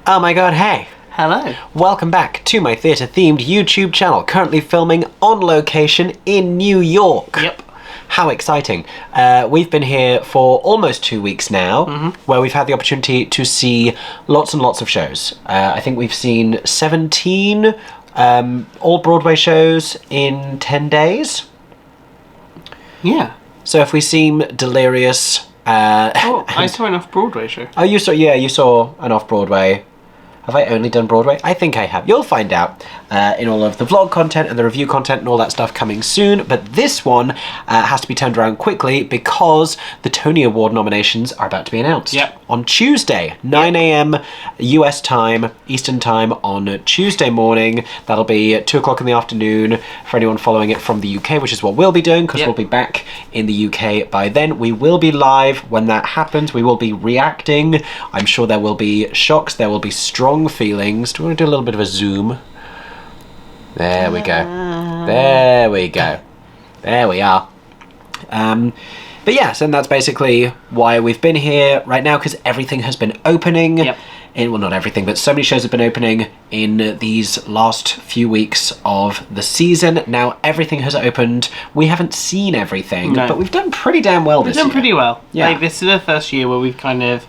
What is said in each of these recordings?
Oh my god, hey! Hello. Welcome back to my theatre-themed YouTube channel, currently filming on location in New York. Yep. How exciting. We've been here for almost 2 weeks now, where we've had the opportunity to see lots and lots of shows. I think we've seen 17 all Broadway shows in 10 days. Yeah. So if we seem delirious... I saw an off-Broadway show. Oh, you saw an off-Broadway. Have I only done Broadway? I think I have. You'll find out in all of the vlog content and the review content and all that stuff coming soon. But this one has to be turned around quickly because the Tony Award nominations are about to be announced. Yep. On Tuesday, 9 a.m. US time, Eastern time on Tuesday morning. That'll be 2 o'clock in the afternoon for anyone following it from the UK, which is what we'll be doing because we'll be back in the UK by then. We will be live when that happens. We will be reacting. I'm sure there will be shocks. There will be strong feelings. Do we want to do a little bit of a zoom? There we go. There we go. There we are. But yes, and that's basically why we've been here right now, because everything has been opening. Yep. Well, not everything, but so many shows have been opening in these last few weeks of the season. Now everything has opened. We haven't seen everything, but we've done pretty damn well this year. We've done pretty well. Yeah. Like, this is the first year where we've kind of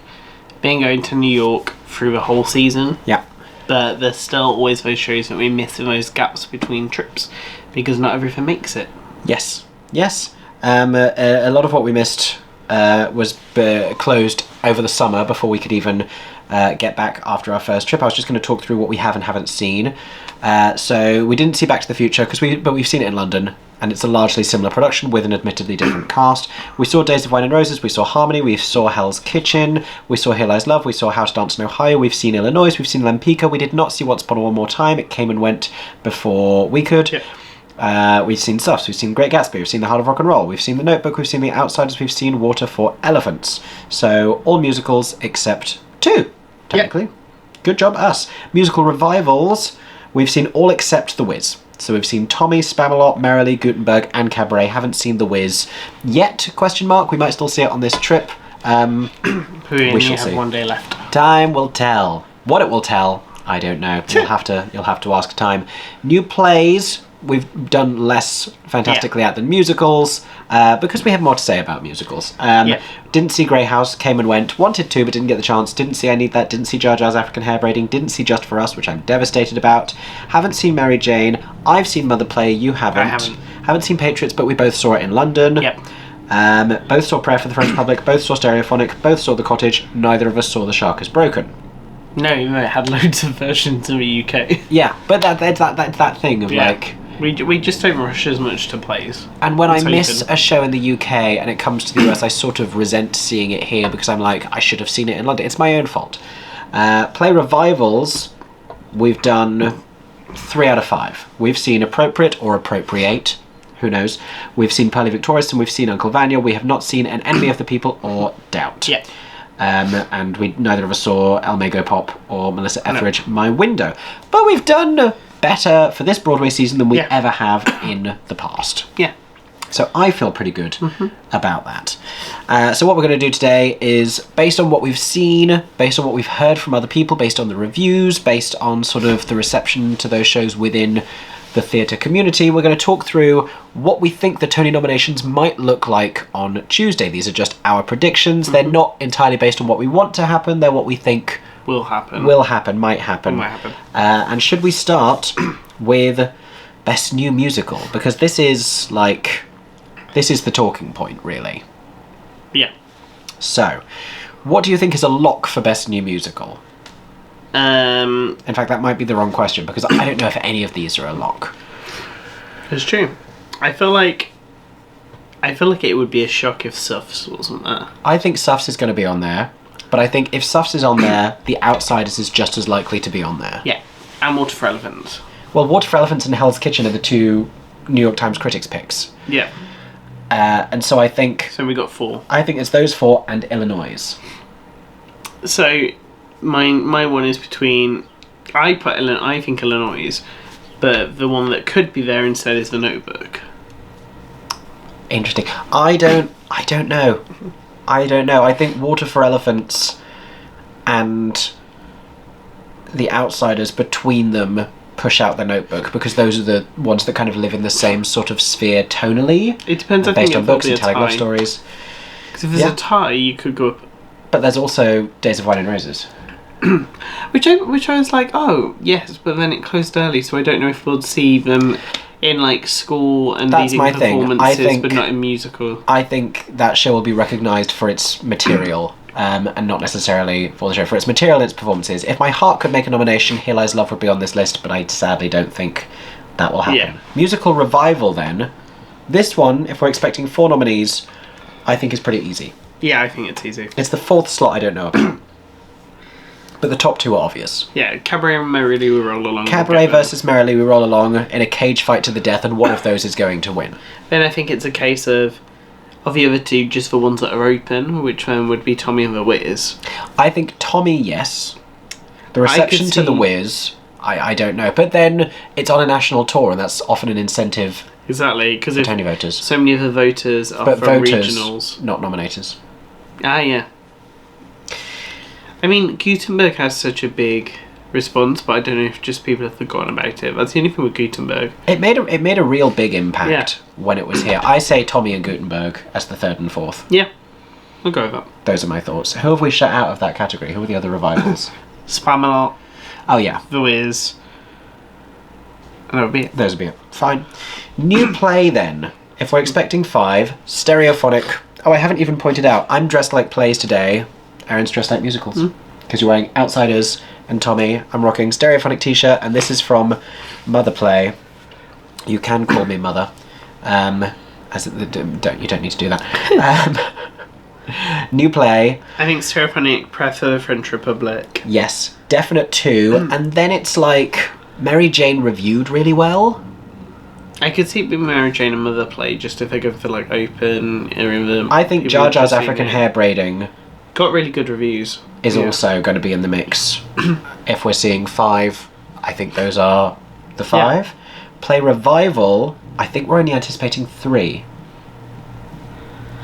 been going to New York through the whole season. Yeah. But there's still always those shows that we miss in those gaps between trips because not everything makes it. Yes. Yes. A lot of what we missed was closed over the summer before we could even get back after our first trip. I was just going to talk through what we have and haven't seen. So we didn't see Back to the Future but we've seen it in London, and it's a largely similar production with an admittedly different cast. We saw Days of Wine and Roses, we saw Harmony, we saw Hell's Kitchen, we saw Here Lies Love, we saw How to Dance in Ohio, we've seen Illinois, we've seen Lampika. We did not see Once Upon a One More Time. It came and went before we could. Yep. We've seen Suffs, we've seen Great Gatsby, we've seen The Heart of Rock and Roll, we've seen The Notebook, we've seen The Outsiders, we've seen Water for Elephants. So all musicals except 2, technically. Yep. Good job, us. Musical revivals, we've seen all except The Wiz. So we've seen Tommy, Spamalot, Merrily, Gutenberg, and Cabaret. Haven't seen The Wiz yet, question mark. We might still see it on this trip. We only have 1 day left. Time will tell. What it will tell, I don't know. You'll have to ask time. New plays, we've done less fantastically at than musicals, because we have more to say about musicals. Didn't see Grey House, came and went. Wanted to, but didn't get the chance. Didn't see I Need That. Didn't see Jar Jar's African Hair Braiding. Didn't see Just For Us, which I'm devastated about. Haven't seen Mary Jane. I've seen Mother Play. You haven't. I haven't. Haven't seen Patriots, but we both saw it in London. Yep. Both saw Prayer for the French Public. Both saw Stereophonic. Both saw The Cottage. Neither of us saw The Shark Is Broken. No, it had loads of versions in the UK. Yeah, but that's that thing of like... We just don't rush as much to plays. And when I miss a show in the UK and it comes to the US, I sort of resent seeing it here because I'm like, I should have seen it in London. It's my own fault. Play revivals, we've done 3 out of 5. We've seen Appropriate or Appropriate, who knows. We've seen Pearly Victorious and we've seen Uncle Vanya. We have not seen An Enemy of the People or Doubt. Yeah. And neither of us saw El Mago Pop or Melissa Etheridge, My Window. But we've done better for this Broadway season than we ever have in the past. Yeah. So I feel pretty good about that. So what we're going to do today is, based on what we've seen, based on what we've heard from other people, based on the reviews, based on sort of the reception to those shows within the theatre community, we're going to talk through what we think the Tony nominations might look like on Tuesday. These are just our predictions. They're not entirely based on what we want to happen. They're what we think will happen, might happen. And should we start with Best New Musical? Because this is the talking point, really. Yeah. So, what do you think is a lock for Best New Musical? In fact, that might be the wrong question, because I don't know if any of these are a lock. It's true. I feel like it would be a shock if Suffs wasn't there. I think Suffs is going to be on there, but I think if Suffs is on there, The Outsiders is just as likely to be on there. Yeah, and Water for Elephants. Well, Water for Elephants and Hell's Kitchen are the 2 New York Times critics' picks. Yeah. And so I think... So we got 4. I think it's those 4 and Illinois. So my one is between... I think Illinois, but the one that could be there instead is The Notebook. Interesting. I don't know. I think Water for Elephants and The Outsiders, between them, push out The Notebook, because those are the ones that kind of live in the same sort of sphere tonally. It depends. I based think on it's books and probably telling a love tie. stories. Because if there's a tie, you could go up. But there's also Days of Wine and Roses. Which I was like, oh yes, but then it closed early, so I don't know if we'll see them in like school and That's leading my thing. performances, I think- but not in musical. I think that show will be recognised for its material, and not necessarily for the show. For its material and its performances. If my heart could make a nomination, Here Lies Love would be on this list, but I sadly don't think that will happen. Yeah. Musical Revival, then. This one, if we're expecting 4 nominees, I think is pretty easy. Yeah, I think it's easy. It's the 4th slot I don't know about. But the top 2 are obvious. Yeah, Cabaret and Merrily We Roll Along. Cabaret versus Merrily We Roll Along in a cage fight to the death, and one of those is going to win. Then I think it's a case of the other two, just the ones that are open, which one would be Tommy and the Wiz. I think Tommy, yes. The reception to the Wiz, I don't know. But then it's on a national tour, and that's often an incentive Exactly, because for Tony voters. so many of the voters are But from voters, regionals. not nominators. Ah, yeah. I mean, Gutenberg has such a big response, but I don't know if just people have forgotten about it. That's the only thing with Gutenberg. It made a real big impact when it was here. I say Tommy and Gutenberg as the 3rd and 4th. Yeah, I'll go with that. Those are my thoughts. Who have we shut out of that category? Who are the other revivals? Spamalot, Oh yeah, The Wiz, and that would be it. those would be it. Fine. New play then. If we're expecting 5, stereophonic. Oh, I haven't even pointed out. I'm dressed like plays today. Aaron's dressed like musicals. Because you're wearing Outsiders and Tommy. I'm rocking stereophonic t-shirt, and this is from Mother Play. You can call me Mother. You don't need to do that. New play. I think Stereophonic Press for the French Republic. Yes, definite 2. And then it's like Mary Jane reviewed really well. I could see it being Mary Jane and Mother Play, just if they go for like open area. I think Jar Jar's African hair braiding got really good reviews. is also going to be in the mix. If we're seeing 5, I think those are the 5. Play Revival, I think we're only anticipating 3.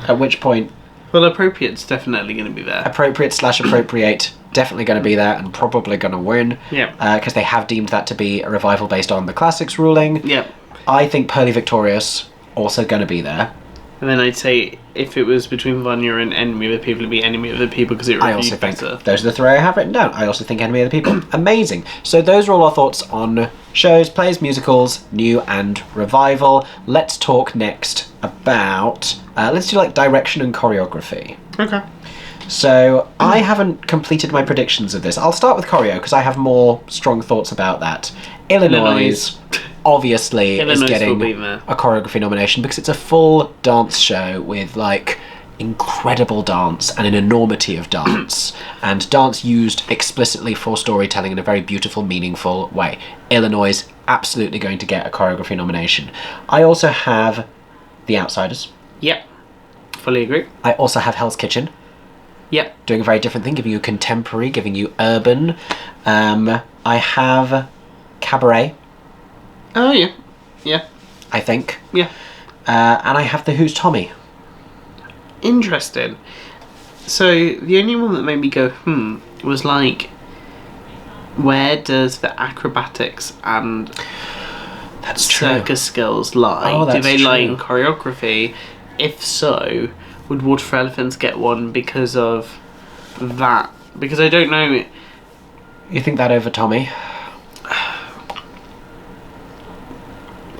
At which point, Well, Appropriate's definitely going to be there. Appropriate/Appropriate, definitely going to be there and probably going to win. Yeah. Because they have deemed that to be a revival based on the classics ruling. Yeah. I think Pearly Victorious also going to be there. And then I'd say if it was between Vanya and Enemy of the People, it'd be Enemy of the People because it I reviewed also think better. those are the 3 I have written down. I also think Enemy of the People. Amazing. So those are all our thoughts on shows, plays, musicals, new and revival. Let's talk next about... let's do like direction and choreography. Okay. So I haven't completed my predictions of this. I'll start with choreo because I have more strong thoughts about that. Illinois obviously is Illinois getting will be there. a choreography nomination because it's a full dance show with like incredible dance and an enormity of dance and dance used explicitly for storytelling in a very beautiful, meaningful way. Illinois is absolutely going to get a choreography nomination. I also have The Outsiders. Yep. Fully agree. I also have Hell's Kitchen, Yep. doing a very different thing, giving you contemporary, giving you urban. I have Cabaret, Oh, yeah. Yeah. I think. Yeah. And I have The Who's Tommy. Interesting. So, the only one that made me go, was like, where does the acrobatics and That's true. circus skills lie? Oh, Do that's they lie in true. choreography? If so, would Water for Elephants get one because of that? Because I don't know. You think that over Tommy?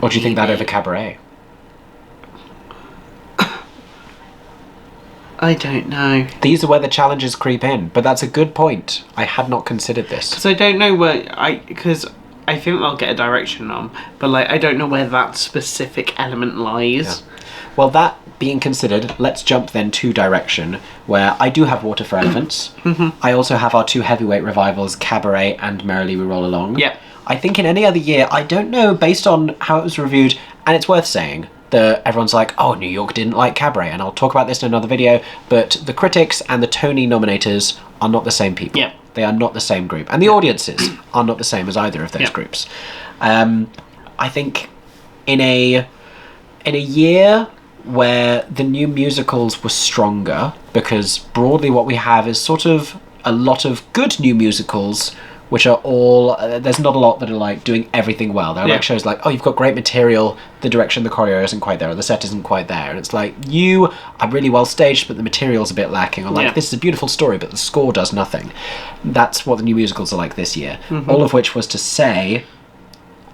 Or do you think that over Cabaret? I don't know. These are where the challenges creep in, but that's a good point. I had not considered this. Because I don't know because I think they'll get a direction on, but like I don't know where that specific element lies. Well, that being considered, let's jump then to direction, where I do have Water for Elephants. I also have our 2 heavyweight revivals, Cabaret and Merrily We Roll Along. Yep. I think in any other year, I don't know, based on how it was reviewed, and it's worth saying that everyone's like, oh, New York didn't like Cabaret, and I'll talk about this in another video, but the critics and the Tony nominators are not the same people. Yep. They are not the same group, and the audiences are not the same as either of those Yep. groups. I think in a year where the new musicals were stronger, because broadly what we have is sort of a lot of good new musicals which are all there's not a lot that are like doing everything well. There are like shows like, oh, you've got great material, the direction, the choreo isn't quite there, or the set isn't quite there, and it's like, you are really well staged but the material's a bit lacking, or like, this is a beautiful story but the score does nothing. That's what the new musicals are like this year. All of which was to say,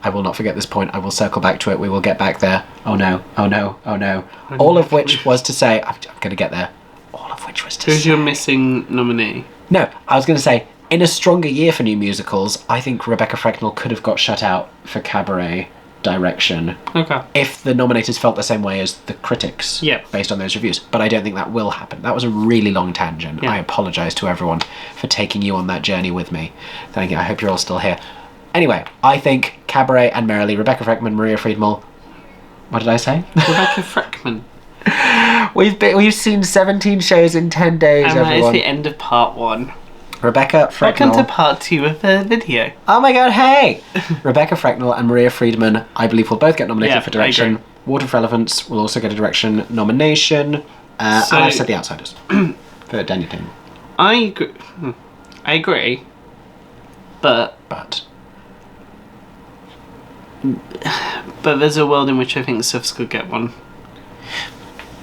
I will not forget this point, I will circle back to it, we will get back there. Oh no, oh no, oh no. All of which was to say, I'm going to get there. All of which was to say... Who's your missing nominee? No, I was going to say, in a stronger year for new musicals, I think Rebecca Frecknell could have got shut out for Cabaret direction. Okay. If the nominators felt the same way as the critics, based on those reviews. But I don't think that will happen. That was a really long tangent. I apologise to everyone for taking you on that journey with me. Thank you. I hope you're all still here. Anyway, I think Cabaret and Merrily, Rebecca Freckman, Maria Friedmuth. What did I say? Rebecca Freckman. We've seen 17 shows in 10 days, and everyone. that is the end of part 1. Rebecca Frecknell. Welcome to part 2 of the video. Oh my god, hey! Rebecca Frecknell and Maria Friedman, I believe, will both get nominated for direction. Water for Elephants will also get a direction nomination. And I've said The Outsiders for Daniel Payne. I agree. But there's a world in which I think Sufs could get one.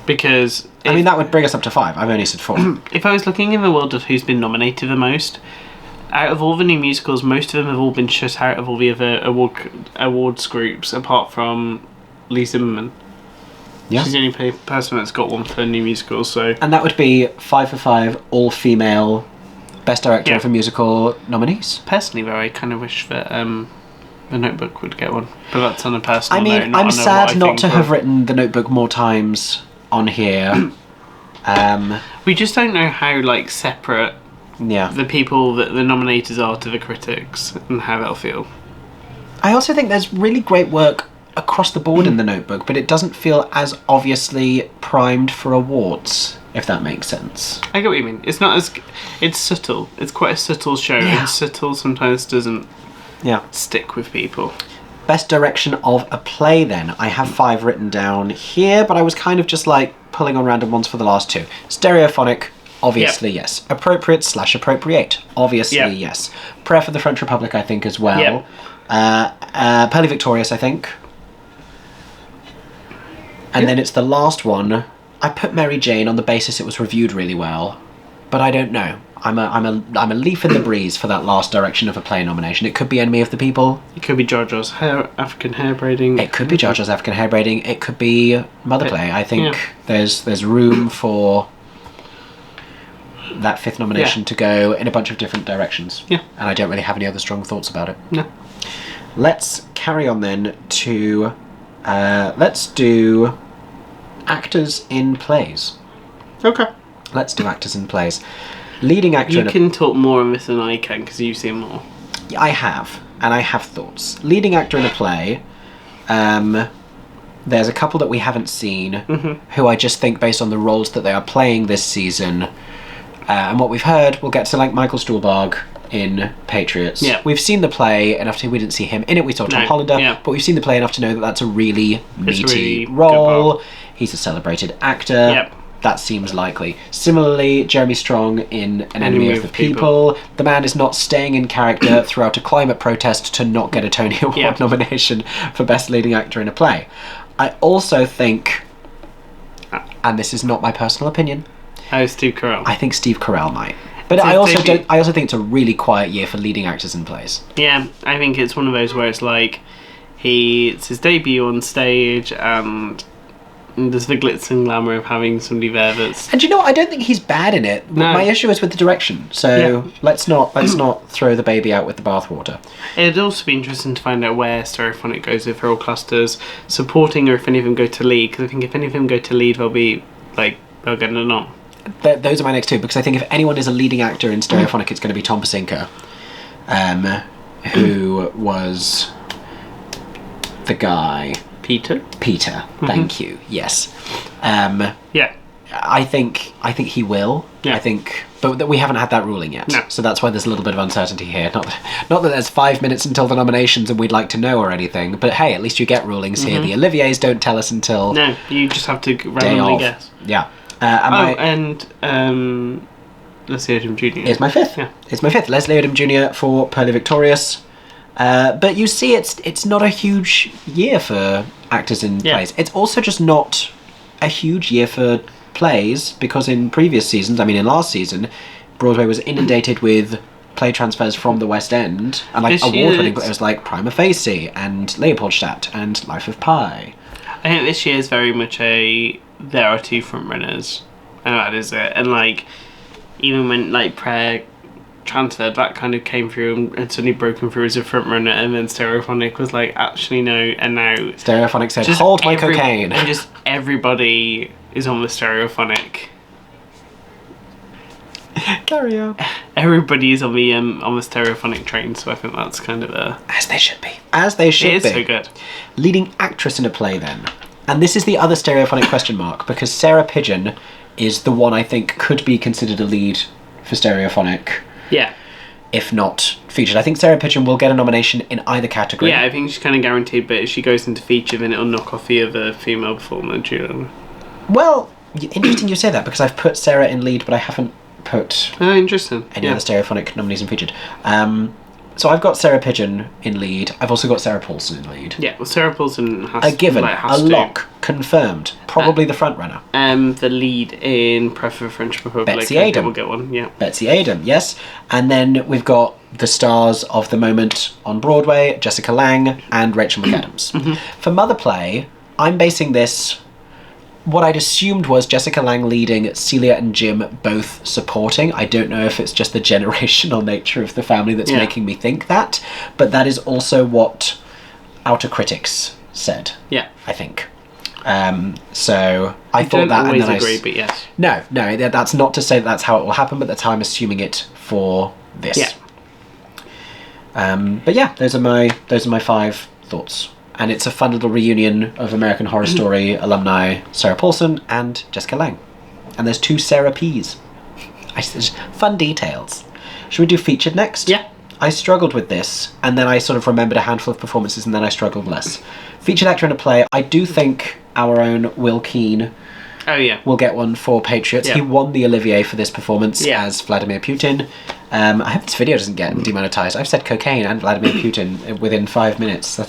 Because... I mean, that would bring us up to 5. I've only said 4. If I was looking in the world of who's been nominated the most, out of all the new musicals, most of them have all been shut out of all the other awards groups, apart from Lee Zimmerman. Yeah. She's the only person that's got one for new musicals, so... And that would be 5 for 5, all-female, Best Director for Musical nominees. Personally, though, I kind of wish that The Notebook would get one. But that's on a personal note. I mean, I'm sad not to have written The Notebook more times on here. We just don't know how like separate the people that the nominators are to the critics and how they'll feel. I also think there's really great work across the board in The Notebook, but it doesn't feel as obviously primed for awards, if that makes sense. I get what you mean. It's not as... It's subtle. It's quite a subtle show, and subtle sometimes doesn't stick with people. Best direction of a play, then. I have 5 written down here, but I was kind of just like pulling on random ones for the last 2. Stereophonic, obviously yes. Appropriate/appropriate, obviously yes. Prayer for the French Republic, I think, as well. Pearly Victorious, I think. And then it's the last one. I put Mary Jane on the basis it was reviewed really well, but I don't know. I'm a leaf in the breeze for that last direction of a play nomination. It could be Enemy of the People. It could be Jar Jar's African hair braiding. It could be Jar Jar's African hair braiding. It could be Mother Play. I think there's room for that 5th nomination to go in a bunch of different directions. Yeah. And I don't really have any other strong thoughts about it. No. Let's carry on then to let's do actors in plays. Okay. Let's do actors in plays. Leading actor. You can talk more on this than I can because you've seen more. I have, and I have thoughts. Leading actor in a play. There's a couple that we haven't seen, who I just think, based on the roles that they are playing this season, and what we've heard, we'll get to like Michael Stuhlbarg in Patriots. Yeah. We've seen the play enough to... We didn't see him in it. We saw Tom Hollander, but we've seen the play enough to know that that's a really meaty role. He's a celebrated actor. Yep. That seems likely. Similarly, Jeremy Strong in An Enemy of the People. The man is not staying in character throughout a climate protest to not get a Tony Award nomination for Best Leading Actor in a Play. I also think, and this is not my personal opinion, Steve Carell. I think Steve Carell might. But I also think it's a really quiet year for leading actors in plays. Yeah, I think it's one of those where it's like it's his debut on stage and there's the glitz and glamour of having somebody there that's... And you know what? I don't think he's bad in it. No. My issue is with the direction. So let's not throw the baby out with the bathwater. It'd also be interesting to find out where Stereophonic goes, if they're all clusters, supporting, or if any of them go to lead. Because I think if any of them go to lead, they'll get a nom. Those are my next 2, because I think if anyone is a leading actor in Stereophonic, it's going to be Tom Pasinka, who was the guy... Peter, thank you. Yes. I think he will. Yeah. But we haven't had that ruling yet. No. So that's why there's a little bit of uncertainty here. Not that there's 5 minutes until the nominations and we'd like to know or anything. But hey, at least you get rulings here. The Oliviers don't tell us until... No, you just have to randomly guess. Yeah. Leslie Odom Jr. Is my fifth. Yeah. It's my fifth. Leslie Odom Jr. for Pearly Victorious. But you see, it's not a huge year for actors in plays. It's also just not a huge year for plays, because in previous seasons, in last season, Broadway was inundated with play transfers from the West End, and award-winning plays like Prima Facie and Leopoldstadt and Life of Pi. I think this year is very much there are two front runners, and that is it. And even when Prayer transferred, that kind of came through and suddenly broken through as a front runner, and then Stereophonic was actually no, and now Stereophonic said, "Hold my cocaine," and just everybody is on the Stereophonic. Carry on. Everybody is on the Stereophonic train, so I think that's kind of as they should be. As they should be. It is so good. Leading actress in a play, then, and this is the other Stereophonic question mark, because Sarah Pigeon is the one I think could be considered a lead for Stereophonic. Yeah. If not featured. I think Sarah Pigeon will get a nomination in either category. Yeah, I think she's kind of guaranteed, but if she goes into feature, then it'll knock off the other female performer. Well, interesting you say that, because I've put Sarah in lead, but I haven't put interesting. any other Stereophonic nominees in featured. So I've got Sarah Pigeon in lead. I've also got Sarah Paulson in lead. Yeah, well, Sarah Paulson has a given, has a lock, confirmed. Probably the front runner. The lead in Prefer French Republic. Betsy Adam will get one. Yeah. Betsy Adam, yes. And then we've got the stars of the moment on Broadway: Jessica Lange and Rachel McAdams. For Mother Play, I'm basing this. What I'd assumed was Jessica Lange leading, Celia and Jim both supporting. I don't know if it's just the generational nature of the family that's making me think that, but that is also what outer critics said. Yeah, I think. So I thought that, always and then agree, but yes. No, that's not to say that's how it will happen, but that's how I'm assuming it for this. Yeah. But yeah, those are my 5 thoughts. And it's a fun little reunion of American Horror Story alumni Sarah Paulson and Jessica Lange. And there's 2 Sarah P's. Fun details. Should we do featured next? Yeah. I struggled with this, and then I sort of remembered a handful of performances, and then I struggled less. Featured actor in a play, I do think our own Will Keane will get one for Patriots. Yeah. He won the Olivier for this performance as Vladimir Putin. I hope this video doesn't get demonetized. I've said cocaine and Vladimir Putin within 5 minutes.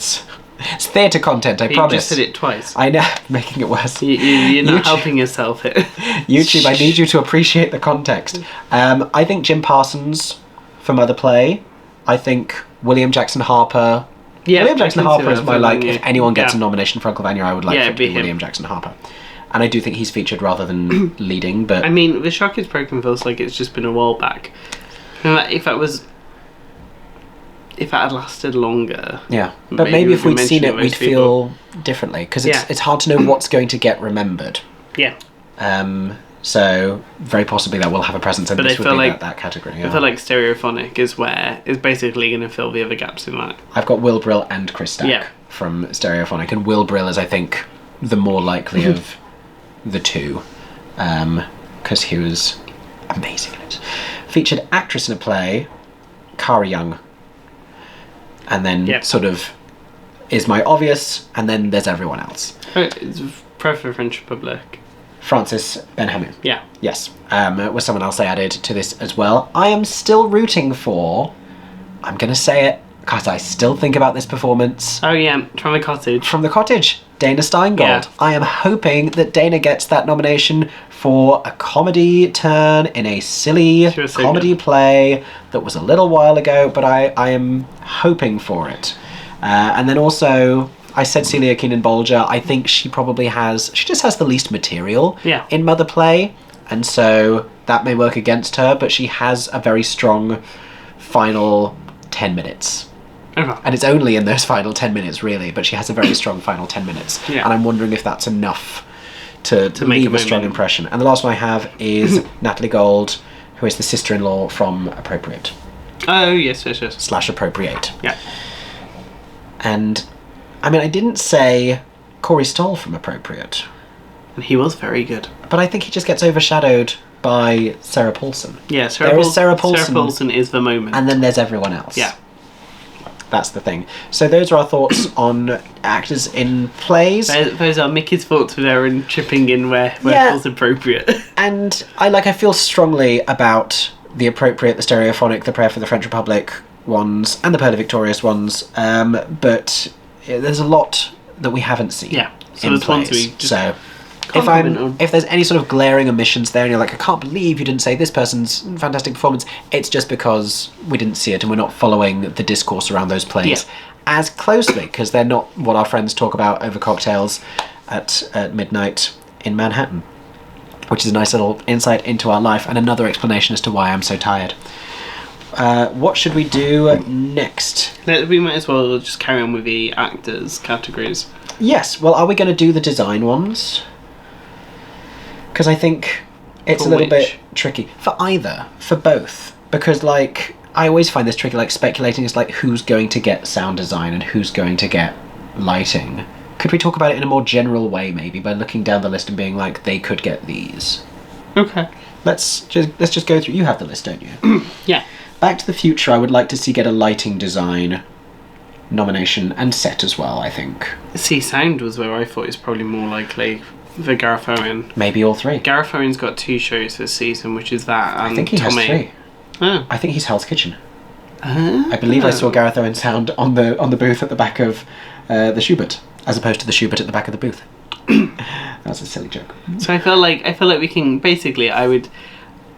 It's theatre content, I promise. You just said it twice. I know, making it worse. You're not helping yourself here. YouTube, I need you to appreciate the context. I think Jim Parsons for Mother Play. I think William Jackson Harper. Yeah, William Jackson Harper is my if anyone gets a nomination for Uncle Vanya, I would like it to be William Jackson Harper. And I do think he's featured rather than leading, but... The Shock is Broken feels like it's just been a while back. If that had lasted longer... Yeah, but maybe if we'd seen it, we'd feel differently, because it's hard to know what's going to get remembered. Yeah. So, very possibly that will have a presence, and this would be that category. Yeah. I feel like Stereophonic is basically going to fill the other gaps in that. I've got Will Brill and Chris Stack from Stereophonic, and Will Brill is, I think, the more likely of the two, because he was amazing in it. Featured actress in a play, Cara Young. And then sort of is my obvious, and then there's everyone else. It's Prefer French Republic. Frances Benhamu. Yeah. Yes. Was someone else I added to this as well. I am still rooting for, I'm going to say it, because I still think about this performance. Oh yeah, From the Cottage. From the Cottage, Dana Steingold. Yeah. I am hoping that Dana gets that nomination for a comedy turn in a silly comedy play that was a little while ago, but I am hoping for it. And then also, I said Celia Keenan-Bolger. I think she just has the least material in Mother Play, and so that may work against her, but she has a very strong final 10 minutes. And it's only in those final 10 minutes, really, but she has a very strong final 10 minutes. Yeah. And I'm wondering if that's enough to leave a strong impression. And the last one I have is Natalie Gold, who is the sister-in-law from Appropriate. Oh, yes. / Appropriate. Yeah. And, I didn't say Corey Stoll from Appropriate. And he was very good. But I think he just gets overshadowed by Sarah Paulson. Yeah, Sarah Paulson is the moment. And then there's everyone else. Yeah. That's the thing. So those are our thoughts on actors in plays. Those are Mickey's thoughts with Aeron chipping in where it feels appropriate. And I feel strongly about the appropriate, the stereophonic, the Prayer for the French Republic ones, and the Pearl of Victorious ones. But there's a lot that we haven't seen. Yeah. So in there's plays. ones we just If there's any sort of glaring omissions there and you're like, I can't believe you didn't say this person's fantastic performance, it's just because we didn't see it and we're not following the discourse around those plays as closely, because they're not what our friends talk about over cocktails at midnight in Manhattan, which is a nice little insight into our life and another explanation as to why I'm so tired. What should we do next? We might as well just carry on with the actors categories. Yes, well, are we going to do the design ones? Because I think it's a little bit tricky. For either. For both. Because, like, I always find this tricky, like, speculating is like who's going to get sound design and who's going to get lighting. Could we talk about it in a more general way, maybe, by looking down the list and being like, they could get these? Okay. Let's just go through. You have the list, don't you? Yeah. Back to the Future, I would like to see get a lighting design nomination, and set as well, I think. See, sound was where I thought is probably more likely for Gareth Owen. Maybe all three. Gareth Owen's got 2 shows this season, which is that and I think he Tommy. has 3. Oh. I think he's Hell's Kitchen. I believe I saw Gareth Owen sound on the booth at the back of the Schubert, as opposed to the Schubert at the back of the booth. That's a silly joke. So I feel like we can basically.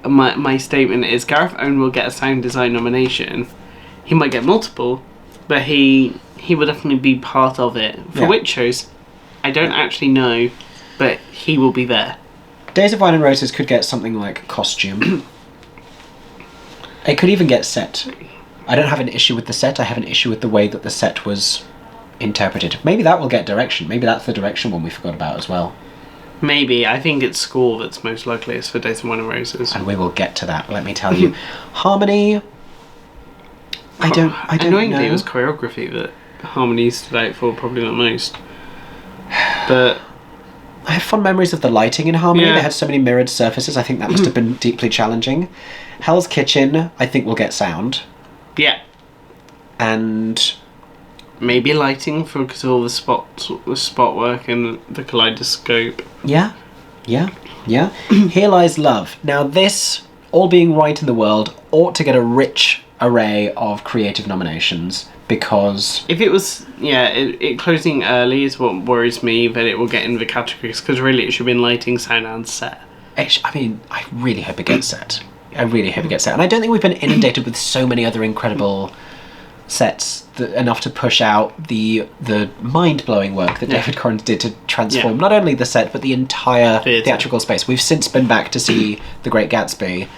My statement is Gareth Owen will get a sound design nomination. He might get multiple, but he will definitely be part of it. For which shows, I don't actually know, but he will be there. Days of Wine and Roses could get something like costume. It could even get set. I don't have an issue with the set. I have an issue with the way that the set was interpreted. Maybe that will get direction. Maybe that's the direction one we forgot about as well. Maybe. I think it's score that's most likeliest for Days of Wine and Roses. And we will get to that, let me tell you. Harmony... I don't Annoyingly, know. it was choreography that Harmony stood out for probably the most. But I have fond memories of the lighting in Harmony. Yeah. They had so many mirrored surfaces. I think that must have been deeply challenging. Hell's Kitchen, I think, will get sound. yeah, And maybe lighting for because of all the spot work and the kaleidoscope. yeah. Here Lies Love. Now this, all being right in the world, ought to get a rich array of creative nominations, because If it was, it closing early is what worries me that it will get in the categories, because really it should be in lighting, sound and set. I really hope it gets set. And I don't think we've been inundated with so many other incredible sets enough to push out the mind-blowing work that David Corrins did to transform not only the set but the entire theatrical space. We've since been back to see The Great Gatsby,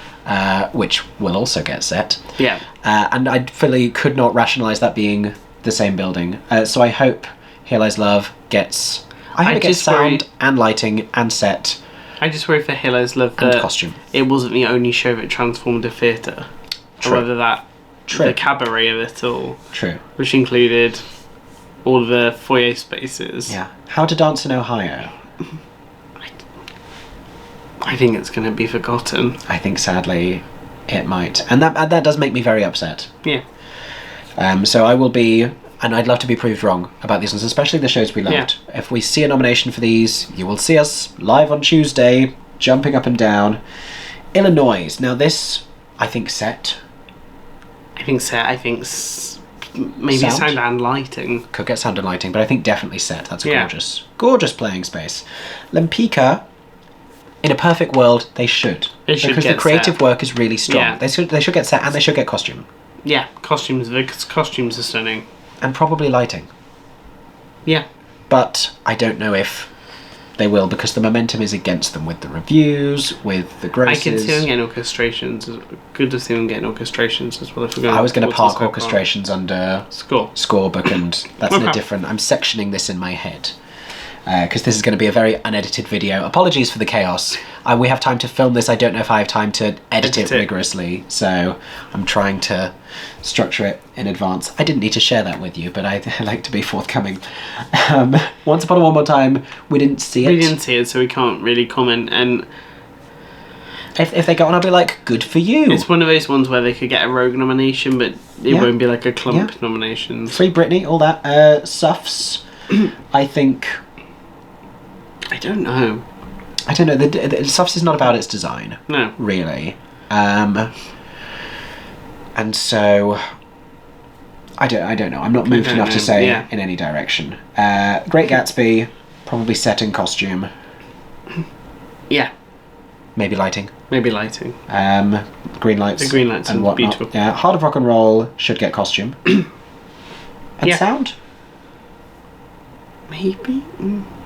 which will also get set. Yeah. And I fully could not rationalise that being the same building. So I hope Here Lies Love gets... I hope it gets sound and lighting and set. I just worry for Here Lies Love and that costume. It wasn't the only show that transformed a theatre. True. Or whether that... True. The cabaret of it all. True. Which included all the foyer spaces. Yeah. How to Dance in Ohio. I think it's going to be forgotten. I think sadly it might. And that does make me very upset. Yeah. So I will be, and I'd love to be proved wrong about these ones, especially the shows we loved. Yeah. If we see a nomination for these, you will see us live on Tuesday, jumping up and down. Illinois. Now this, I think, set. I think maybe sound and lighting. Could get sound and lighting, but I think definitely set. That's a gorgeous playing space. Lempicka, in a perfect world, they should. Because the creative work is really strong. Yeah. They should get set, and they should get costume. Yeah, costumes. The costumes are stunning. And probably lighting. Yeah. But I don't know if they will, because the momentum is against them with the reviews, with the grosses. I can see them getting orchestrations. Good to see them getting orchestrations as well. If we're going I was going to park orchestrations under scorebook, and that's in a different... I'm sectioning this in my head. Because this is going to be a very unedited video. Apologies for the chaos. We have time to film this. I don't know if I have time to edit it rigorously, so I'm trying to structure it in advance. I didn't need to share that with you, but I like to be forthcoming. Once Upon a One More Time, we didn't see it. We didn't see it, so we can't really comment. And If they go on, I'll be like, good for you. It's one of those ones where they could get a Rogue nomination, but it won't be like a clump nomination. Free Britney, all that. Suffs, I think... I don't know. The Suffs is not about its design. No. Really. And so... I don't know. I'm not moved enough to say in any direction. Great Gatsby, probably set in costume. Yeah. Maybe lighting. Maybe lighting. Green lights. The green lights and are whatnot. beautiful. Yeah. Heart of Rock and Roll should get costume. And sound. Maybe.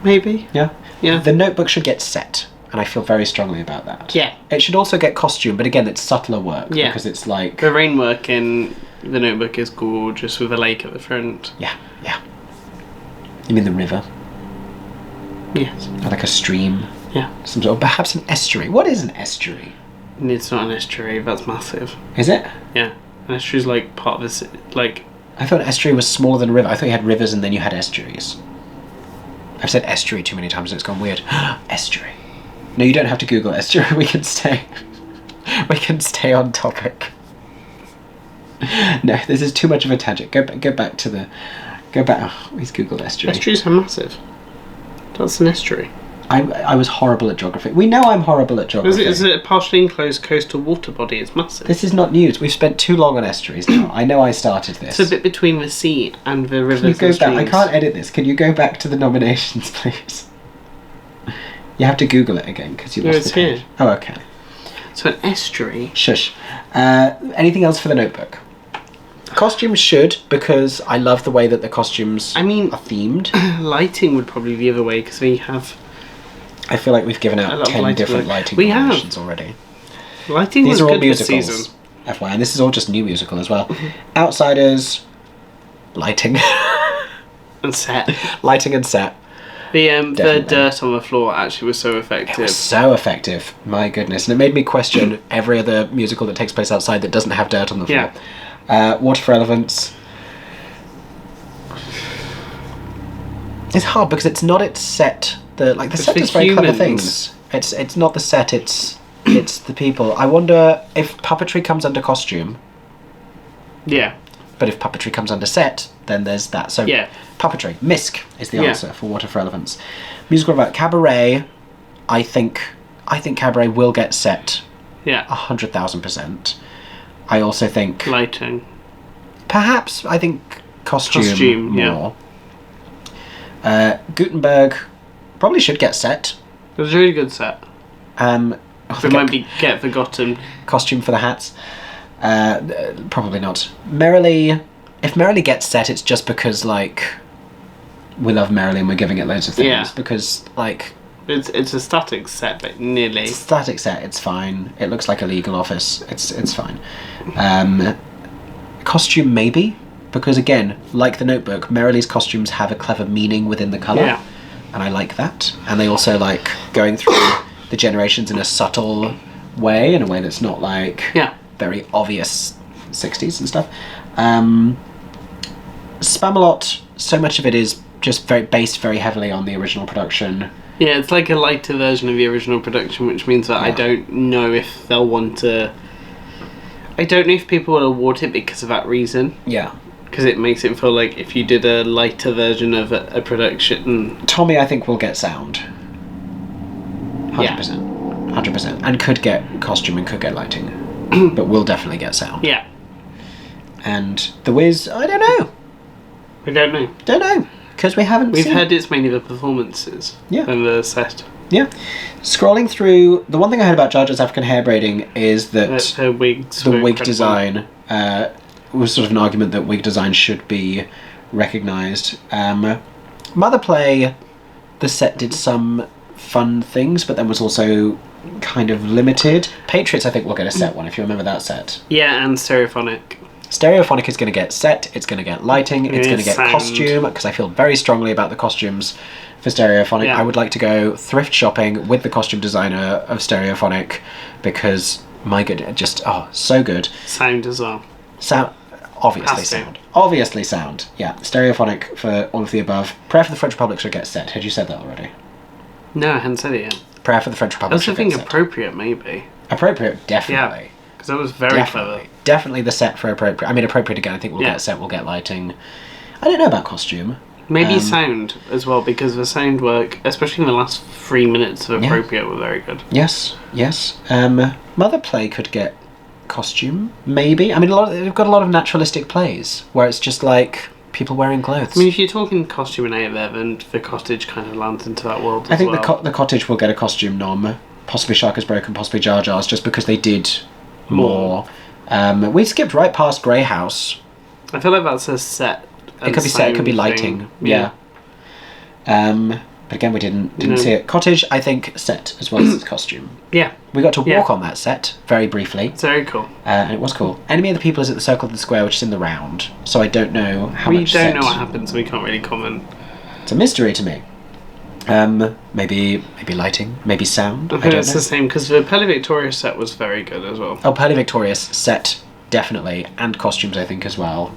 Maybe. Yeah. Yeah. The Notebook should get set, and I feel very strongly about that. Yeah. It should also get costume, but again, it's subtler work because it's like the rain work in The Notebook is gorgeous with a lake at the front. Yeah. You mean the river? Yes. Or like a stream? Yeah. Some sort of, perhaps an estuary. What is an estuary? It's not an estuary. That's massive. Is it? Yeah. An estuary is like part of this. Like. I thought an estuary was smaller than a river. I thought you had rivers and then you had estuaries. I've said estuary too many times and it's gone weird. Estuary. No, you don't have to Google estuary. We can stay on topic. No, this is too much of a tangent. Go back to the. Oh, he's Googled estuary. Estuaries are massive. That's an estuary. I was horrible at geography. We know I'm horrible at geography. Is it a partially enclosed coastal water body? It's massive. This is not news. We've spent too long on estuaries now. I know I started this. It's a bit between the sea and the rivers. Can you go and streams. back? I can't edit this. Can you go back to the nominations, please? You have to Google it again because you lost the page. Here. Oh, okay. So an estuary. Shush. Anything else for the Notebook? Costumes should, because I love the way that the costumes are themed. Lighting would probably be the other way because we have. I feel like we've given out 10 different lighting nominations already. Lighting These was are all good this musicals, season. FYI, and this is all just new musical as well. Outsiders, lighting. And set. Lighting and set. The dirt on the floor actually was so effective. It was so effective, my goodness. And it made me question every other musical that takes place outside that doesn't have dirt on the floor. Yeah. Water for Elephants. It's hard because it's not its set. The set does very clever things. It's not the set, it's the people. I wonder if puppetry comes under costume. Yeah. But if puppetry comes under set, then there's that. So puppetry. Misk is the answer for Water for Elephants. Musical about Cabaret. I think Cabaret will get set. Yeah. 100,000%. I also think lighting. Perhaps I think costume more. Gutenberg probably should get set. It was a really good set. It might get forgotten. Costume for the hats. Probably not. Merrily, if Merrily gets set, it's just because we love Merrily and we're giving it loads of things. Yeah. Because it's a static set, but nearly. It's a static set. It's fine. It looks like a legal office. It's fine. Costume maybe, because again, like the Notebook, Merrily's costumes have a clever meaning within the colour. Yeah. And I like that. And they also like going through the generations in a subtle way, in a way that's not very obvious 60s and stuff. Spamalot, so much of it is just based very heavily on the original production. Yeah, it's like a lighter version of the original production, which means that I don't know if they'll want to. I don't know if people will award it because of that reason. Yeah. Because it makes it feel like if you did a lighter version of a production. Tommy, I think, will get sound. 100%. 100%. And could get costume and could get lighting. But will definitely get sound. Yeah. And The Wiz, I don't know. We don't know. Don't know. Because we haven't We've heard it's mainly the performances than the set. Yeah. Scrolling through, the one thing I heard about Jar Jar's African hair braiding is that the wig design was sort of an argument that wig design should be recognised. Mother Play, the set did some fun things, but then was also kind of limited. Patriots, I think, will get a set one, if you remember that set. Yeah, and Stereophonic. Stereophonic is going to get set, it's going to get lighting, it's going to get costume, because I feel very strongly about the costumes for Stereophonic. I would like to go thrift shopping with the costume designer of Stereophonic, because, my goodness, just, so good. Sound as well. Sound. Obviously sound. Yeah, Stereophonic for all of the above. Prayer for the French Republic should get set. Had you said that already? No, I hadn't said it yet. Prayer for the French Republic should get set. Appropriate, maybe. Appropriate, definitely. Yeah, because that was very clever. Definitely the set for appropriate. I mean, appropriate again. I think we'll get set. We'll get lighting. I don't know about costume. Maybe sound as well, because the sound work, especially in the last 3 minutes of appropriate, were very good. Yes. Mother Play could get costume, maybe. I mean, they've got a lot of naturalistic plays where it's just like people wearing clothes. I mean, if you're talking costume in A there, then the cottage kind of lands into that world. I think the cottage will get a costume nom. Possibly Shark is Broken, possibly Jar Jar's, just because they did more. We skipped right past Grey House. I feel like that's a set. It could be set. It could be lighting. Yeah. But again, we didn't see it. Cottage, I think, set as well as its costume. Yeah. We got to walk on that set very briefly. It's very cool. And it was cool. Enemy of the People is at the Circle of the Square, which is in the round. So I don't know how much set. We don't know what happens, so we can't really comment. It's a mystery to me. Maybe lighting, maybe sound. I think it's the same, because the Pearly Victorious set was very good as well. Oh, Pearly Victorious set, definitely. And costumes, I think, as well.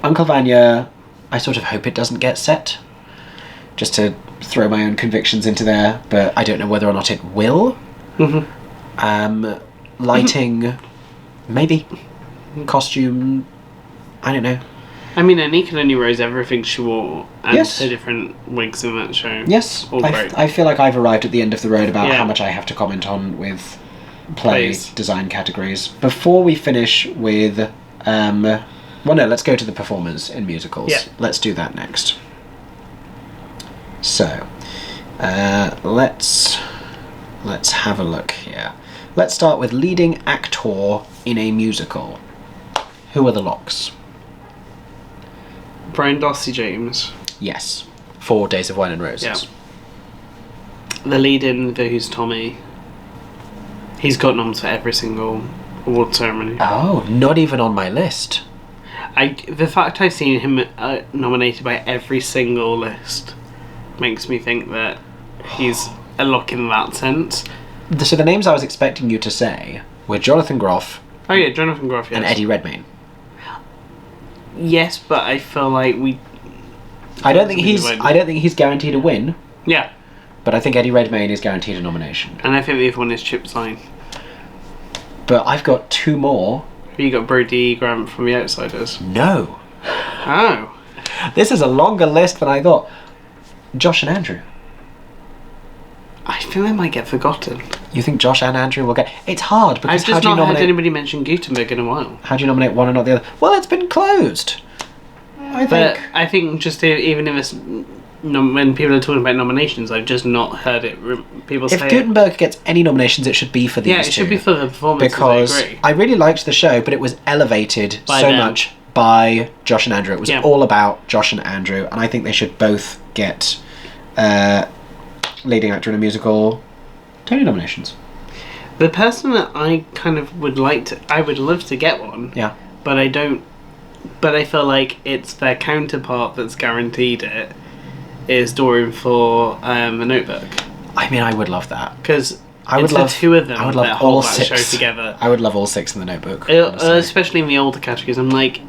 Uncle Vanya, I sort of hope it doesn't get set. Just to throw my own convictions into there, but I don't know whether or not it will. Lighting, maybe. Costume, I don't know. I mean, Anika only rose everything she wore and her different wigs in that show. Yes, all great. I feel like I've arrived at the end of the road about how much I have to comment on with play Plays. design categories. Before we finish with, well, no, let's go to the performers in musicals. Yeah. Let's do that next. So, let's have a look here. Let's start with leading actor in a musical. Who are the locks? Brian Darcy James. Yes, for Days of Wine and Roses. Yeah. The lead in The Who's Tommy. He's got noms for every single award ceremony. Oh, not even on my list. The fact I've seen him nominated by every single list makes me think that he's a lock in that sense. So the names I was expecting you to say were Jonathan Groff. Oh yeah, Jonathan Groff, yes. And Eddie Redmayne. Yes, but I feel like I don't think he's guaranteed a win. Yeah. But I think Eddie Redmayne is guaranteed a nomination. And I think the other one is Chip Stein. But I've got two more. You got Brody Grant from The Outsiders. No. Oh. This is a longer list than I thought. Josh and Andrew. I feel they might get forgotten. You think Josh and Andrew will get... It's hard because I've just not heard anybody mention Gutenberg in a while. How do you nominate one and not the other? Well, it's been closed. But I think just even if it's... when people are talking about nominations, I've just not heard it. People say if Gutenberg gets any nominations, it should be for these two. Yeah, it should be for the performances. Because I really liked the show, but it was elevated much by Josh and Andrew. It was all about Josh and Andrew, and I think they should both get leading actor in a musical Tony nominations. The person that I kind of would I would love to get one. Yeah. But I don't. But I feel like it's their counterpart that's guaranteed it. Is Dorian for The Notebook. I mean, I would love that because the two of them. I would love that all hold six. that show together. I would love all six in The Notebook, especially in the older categories. I'm like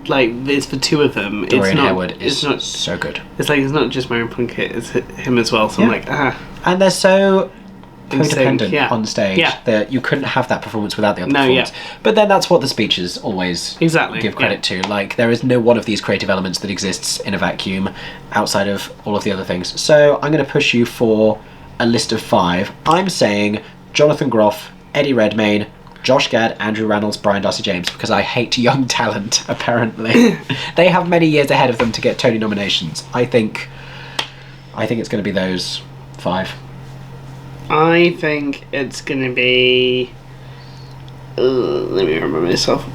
it's the two of them. Dorian Harewood is not so good. It's like it's not just Marion Plunkett; it's him as well. So I'm like and they're so codependent on stage Yeah. that you couldn't have that performance without the other performance. But then that's what the speeches always give credit to. Like, there is no one of these creative elements that exists in a vacuum outside of all of the other things. So I'm going to push you for a list of 5. I'm saying Jonathan Groff, Eddie Redmayne, Josh Gad, Andrew Reynolds, Brian Darcy James, because I hate young talent, apparently. They have many years ahead of them to get Tony nominations. I think it's going to be those 5. I think it's going to be... let me remember myself.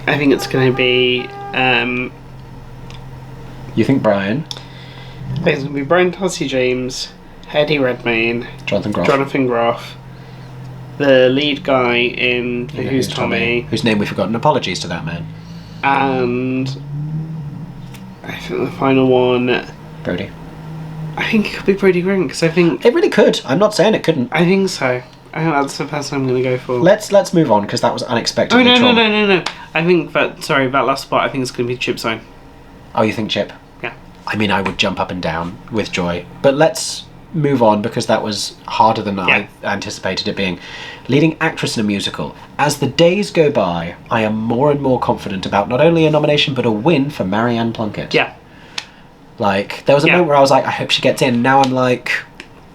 I think it's going to be... You think Brian? I think it's going to be Brian Darcy James, Eddie Redmayne, Jonathan Groff, the lead guy in Who's Tommy, whose name we've forgotten. Apologies to that man. And I think the final one... Brody. I think it could be Brody Grant, because I think... It really could. I'm not saying it couldn't. I think so. I think that's the person I'm going to go for. Let's move on, because that was unexpected. Oh, no. I think that last spot, I think it's going to be Chip Stein. Oh, you think Chip? Yeah. I mean, I would jump up and down with joy. But let's move on because that was harder than Yeah. I anticipated it being. Leading actress in a musical. As the days go by, I am more and more confident about not only a nomination but a win for Marianne Plunkett. Yeah. Like, there was a moment where I was like, I hope she gets in. Now I'm like,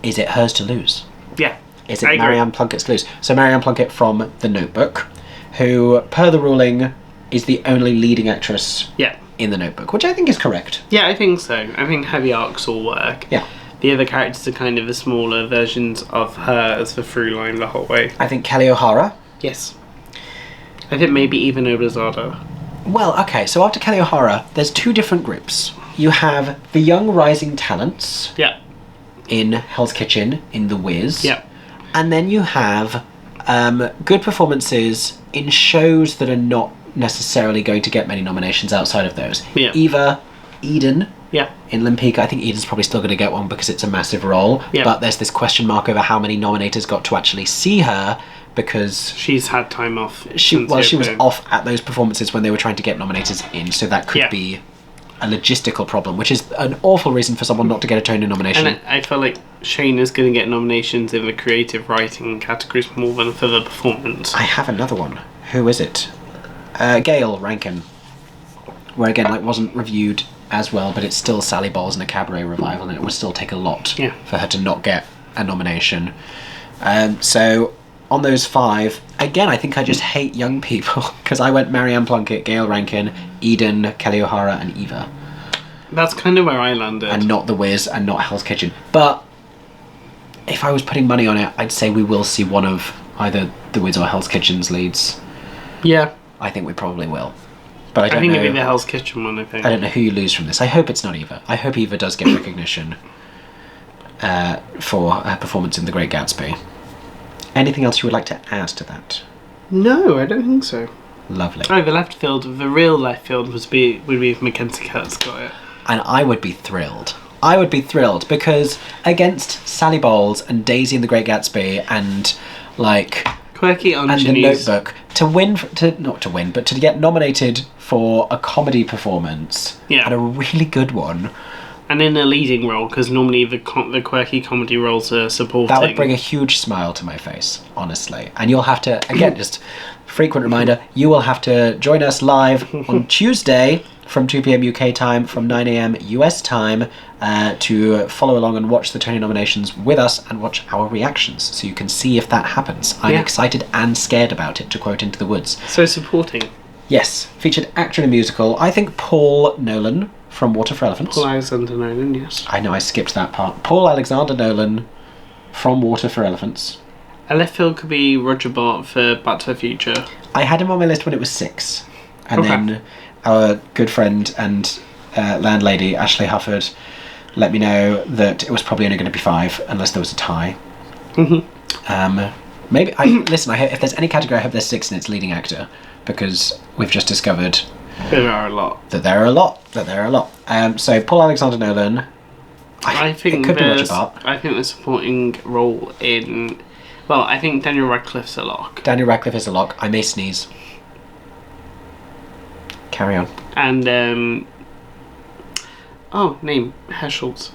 is it hers to lose? Yeah. Is it Marianne Plunkett's to lose? So Marianne Plunkett from The Notebook, who, per the ruling, is the only leading actress in The Notebook, which I think is correct. Yeah, I think so. I think heavy arcs all work. Yeah. The other characters are kind of the smaller versions of her as the through line the whole way. I think Kelly O'Hara. Yes. I think maybe even Obrazada. Well, okay, so after Kelly O'Hara, there's two different groups. You have the young rising talents in Hell's Kitchen, in The Wiz. Yeah. And then you have good performances in shows that are not necessarily going to get many nominations outside of those. Yeah. Eva Eden Yeah. in Limpika. I think Eden's probably still going to get one because it's a massive role. Yeah. But there's this question mark over how many nominators got to actually see her because she's had time off. she was off at those performances when they were trying to get nominators in, so that could be a logistical problem, which is an awful reason for someone not to get a Tony nomination. And I feel like Shane is going to get nominations in the creative writing categories more than for the performance. I have another one. Who is it? Gail Rankin, where again, like, wasn't reviewed as well, but it's still Sally Bowles in a cabaret revival, and it would still take a lot for her to not get a nomination. So on those five, again, I think I just hate young people because I went Marianne Plunkett, Gail Rankin, Eden, Kelly O'Hara, and Eva. That's kind of where I landed. And not The Wiz and not Hell's Kitchen. But if I was putting money on it, I'd say we will see one of either The Wiz or Hell's Kitchen's leads. Yeah. I think we probably will. But I don't think know. it'd be the Hell's Kitchen one, I think. I don't know who you lose from this. I hope it's not Eva. I hope Eva does get recognition for her performance in The Great Gatsby. Anything else you would like to add to that? No, I don't think so. Lovely. Oh, the left field, the real left field would be if Mackenzie Kurtz got it. And I would be thrilled. I would be thrilled because against Sally Bowles and Daisy in The Great Gatsby and like Quirky on and The Notebook, to get nominated for a comedy performance and a really good one. And in a leading role, because normally the quirky comedy roles are supporting. That would bring a huge smile to my face, honestly. And you'll have to, again, just frequent reminder, you will have to join us live on Tuesday from 2 p.m. UK time, from 9 a.m. US time, to follow along and watch the Tony nominations with us and watch our reactions, so you can see if that happens. I'm excited and scared about it, to quote Into the Woods. So supporting. Yes. Featured actor in a musical, I think Paul Nolan from Water for Elephants. Paul Alexander Nolan, yes. I know, I skipped that part. Paul Alexander Nolan from Water for Elephants. A left field could be Roger Bart for Back to the Future. I had him on my list when it was 6. And then our good friend and landlady, Ashley Hufford, let me know that it was probably only going to be 5, unless there was a tie. Maybe, listen, if there's any category, I hope there's 6 and it's leading actor, because we've just discovered there are a lot. That there are a lot. So Paul Alexander Nolan. I think it could be Roger Bart. I think the supporting role in. Well, I think Daniel Radcliffe's a lock. Daniel Radcliffe is a lock. I may sneeze. Carry on. And name Herschel's.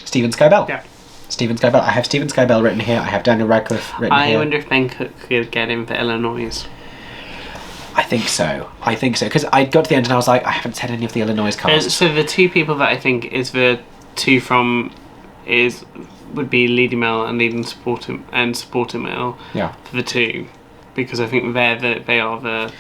Stephen Skybell. Yeah. Stephen Skybell. I have Stephen Skybell written here. I have Daniel Radcliffe written here. I wonder if Ben Cook could get in for Illinois. I think so. Because I got to the end and I was like, I haven't said any of the Illinois cast. So the two people that I think is the two from would be leading male and leading supporting male. Yeah. For the two, because I think they are the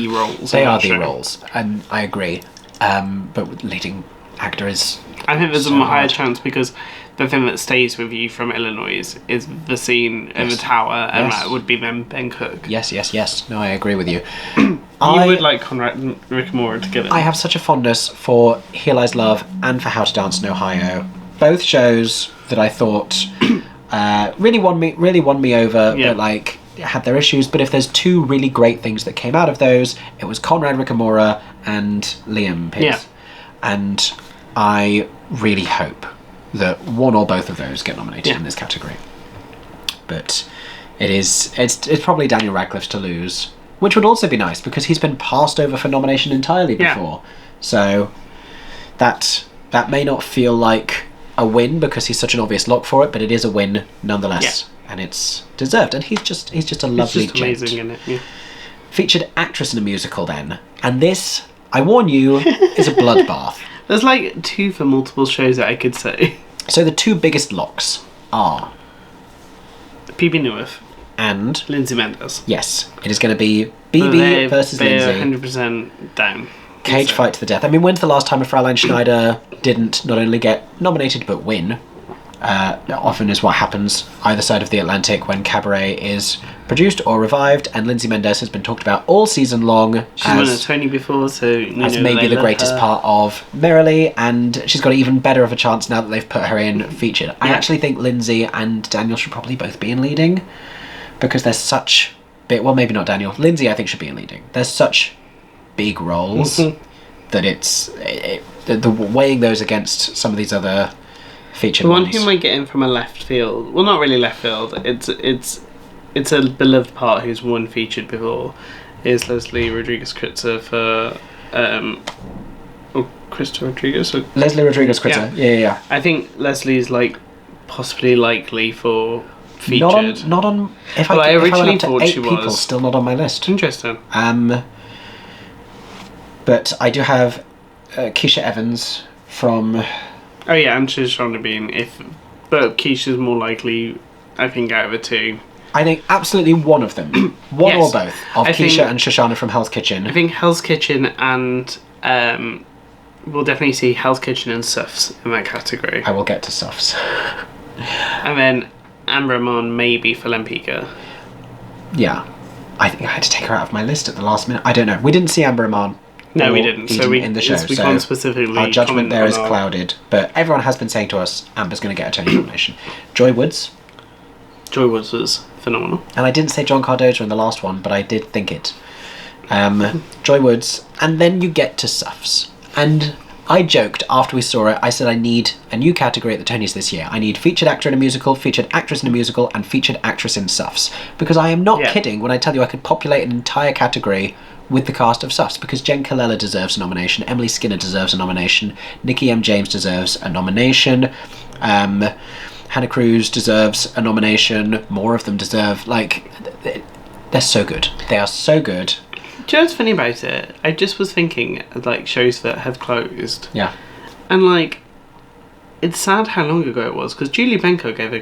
roles. They are the roles, and I agree. But leading actor is. I think there's so a higher hard. chance because the thing that stays with you from Illinois is the scene in the tower, and that would be then Ben Cook. Yes. No, I agree with you. You would like Conrad and Rick Moore to get it. I have such a fondness for Here Lies Love and for How to Dance in Ohio. Both shows that I thought really won me over, but like had their issues. But if there's two really great things that came out of those, it was Conrad Ricamora and Liam Pierce. Yeah. And I really hope that one or both of those get nominated in this category. But it's probably Daniel Radcliffe's to lose, which would also be nice because he's been passed over for nomination entirely before. So that may not feel like a win because he's such an obvious lock for it, but it is a win nonetheless, and it's deserved. And he's just a lovely, It's just amazing, isn't it? Yeah. Featured actress in a musical, then, and this, I warn you, is a bloodbath. There's like 2 for multiple shows that I could say. So the 2 biggest locks are P.B. Newirth and Lindsay Mendes. Yes, it is going to be BB versus they're Lindsay. 100% down. Cage fight to the death. I mean, when's the last time a Fraulein Schneider didn't not only get nominated but win? Often is what happens either side of the Atlantic when Cabaret is produced or revived, and Lindsay Mendes has been talked about all season long. She's won a Tony before, so as maybe the greatest part of Merrily, and she's got even better of a chance now that they've put her in featured. I actually think Lindsay and Daniel should probably both be in leading, because there's such big... Well, maybe not Daniel. Lindsay, I think, should be in leading. There's such big roles that it's... the weighing those against some of these other featured ones. The one who might get in from a left field... Well, not really left field. It's a beloved part who's won featured before, is Leslie Rodriguez-Kritzer for... or Krista Rodriguez? Or, Leslie Rodriguez-Kritzer. Yeah. I think Leslie's like possibly likely for featured. Not on. If Well, I went originally up to thought 8 she people, was. still not on my list. Interesting. But I do have Keisha Evans from... Oh yeah, and Shoshana Bean. But Keisha's more likely, I think, out of the 2. I think absolutely one of them. One Yes. or both of Keisha and Shoshana from Hell's Kitchen. I think Hell's Kitchen and we'll definitely see Hell's Kitchen and Suffs in that category. I will get to Suffs. And then Amber Amon maybe for Lempicka. Yeah. I think I had to take her out of my list at the last minute. I don't know. We didn't see Amber Amon. No, or we didn't. So Eden in the show. we can't specifically our judgment comment there on is clouded. But everyone has been saying to us, Amber's going to get a Tony nomination. Joy Woods. Joy Woods was phenomenal. And I didn't say John Cardoza in the last one, but I did think it. Joy Woods. And then you get to Suffs. And I joked after we saw it, I said I need a new category at the Tonys this year. I need featured actor in a musical, featured actress in a musical, and featured actress in Suffs. Because I am not kidding when I tell you I could populate an entire category with the cast of Suffs, because Jen Colella deserves a nomination, Emily Skinner deserves a nomination, Nikki M. James deserves a nomination, Hannah Cruz deserves a nomination, more of them deserve, like, they're so good. They are so good. Do you know what's funny about it? I just was thinking of like shows that have closed. Yeah. And like, it's sad how long ago it was, because Julie Benko gave